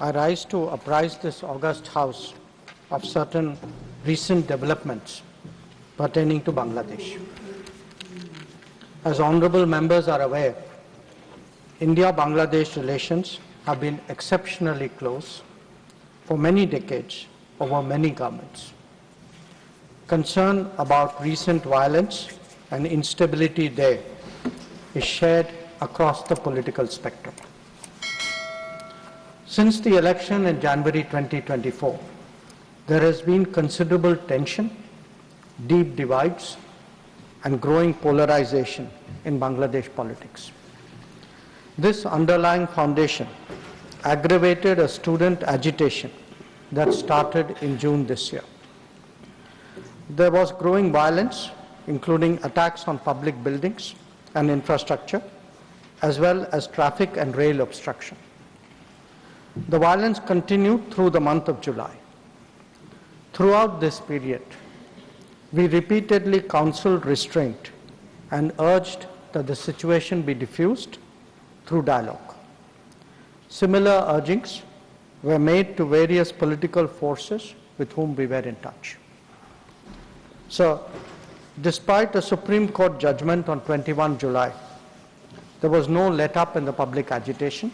I rise to apprise this august House of certain recent developments pertaining to Bangladesh. As honourable members are aware, India-Bangladesh relations have been exceptionally close for many decades over many governments. Concern about recent violence and instability there is shared across the political spectrum. Since the election in January 2024, there has been considerable tension, deep divides, and growing polarization in Bangladesh politics. This underlying foundation aggravated a student agitation that started in June this year. There was growing violence, including attacks on public buildings and infrastructure, as well as traffic and rail obstruction. The violence continued through the month of July. Throughout this period, we repeatedly counseled restraint and urged that the situation be diffused through dialogue. Similar urgings were made to various political forces with whom we were in touch. So, despite a Supreme Court judgment on 21 July, there was no let-up in the public agitation.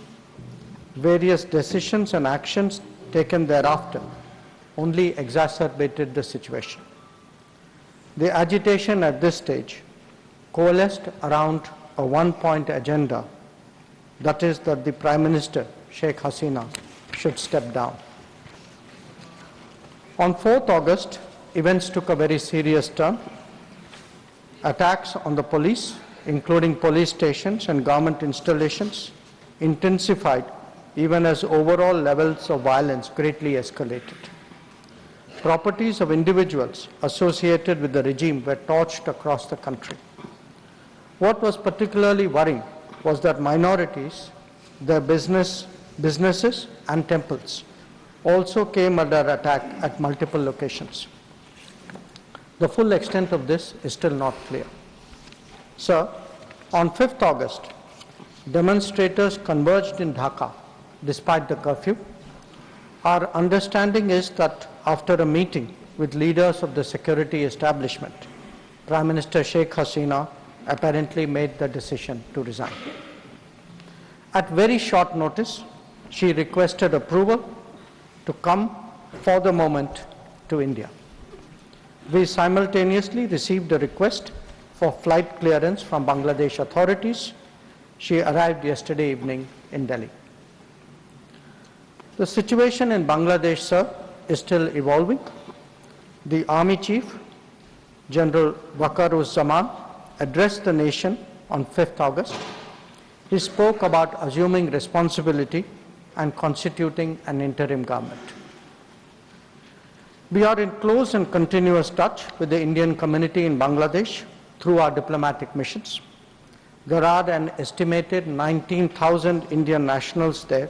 Various decisions and actions taken thereafter only exacerbated the situation. The agitation at this stage coalesced around a one-point agenda, that is that the Prime Minister Sheikh Hasina should step down. On 4th August, events took a very serious turn. Attacks on the police, including police stations and government installations, intensified even as overall levels of violence greatly escalated. Properties of individuals associated with the regime were torched across the country. What was particularly worrying was that minorities, their businesses and temples also came under attack at multiple locations. The full extent of this is still not clear. Sir, on 5th August, demonstrators converged in Dhaka despite the curfew. Our understanding is that after a meeting with leaders of the security establishment, Prime Minister Sheikh Hasina apparently made the decision to resign. At very short notice, she requested approval to come for the moment to India. We simultaneously received a request for flight clearance from Bangladesh authorities. She arrived yesterday evening in Delhi. The situation in Bangladesh, sir, is still evolving. The Army Chief, General Waqar-uz-Zaman, addressed the nation on 5th August. He spoke about assuming responsibility and constituting an interim government. We are in close and continuous touch with the Indian community in Bangladesh through our diplomatic missions. There are an estimated 19,000 Indian nationals there,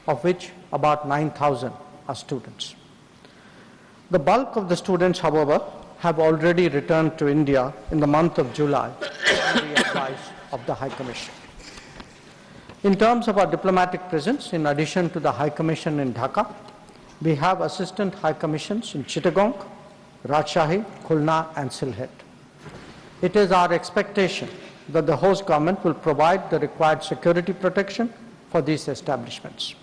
of which about 9,000 are students. The bulk of the students, however, have already returned to India in the month of July on the advice of the High Commission. In terms of our diplomatic presence, in addition to the High Commission in Dhaka, we have assistant High Commissions in Chittagong, Rajshahi, Khulna and Sylhet. It is our expectation that the host government will provide the required security protection for these establishments.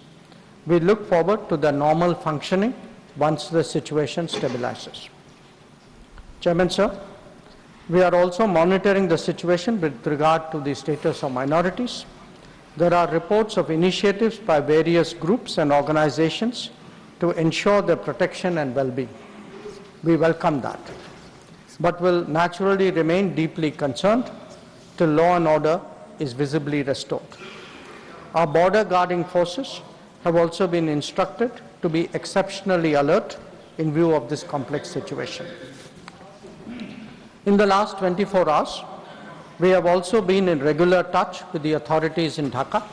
We look forward to their normal functioning once the situation stabilizes. Chairman, sir, we are also monitoring the situation with regard to the status of minorities. There are reports of initiatives by various groups and organizations to ensure their protection and well-being. We welcome that, but will naturally remain deeply concerned till law and order is visibly restored. Our border guarding forces have also been instructed to be exceptionally alert in view of this complex situation. In the last 24 hours, we have also been in regular touch with the authorities in Dhaka.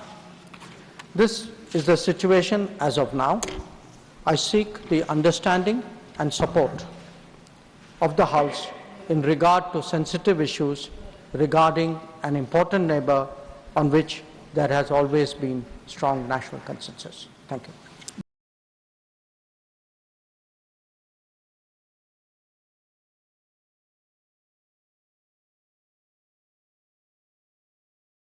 This is the situation as of now. I seek the understanding and support of the House in regard to sensitive issues regarding an important neighbor on which there has always been strong national consensus. Thank you.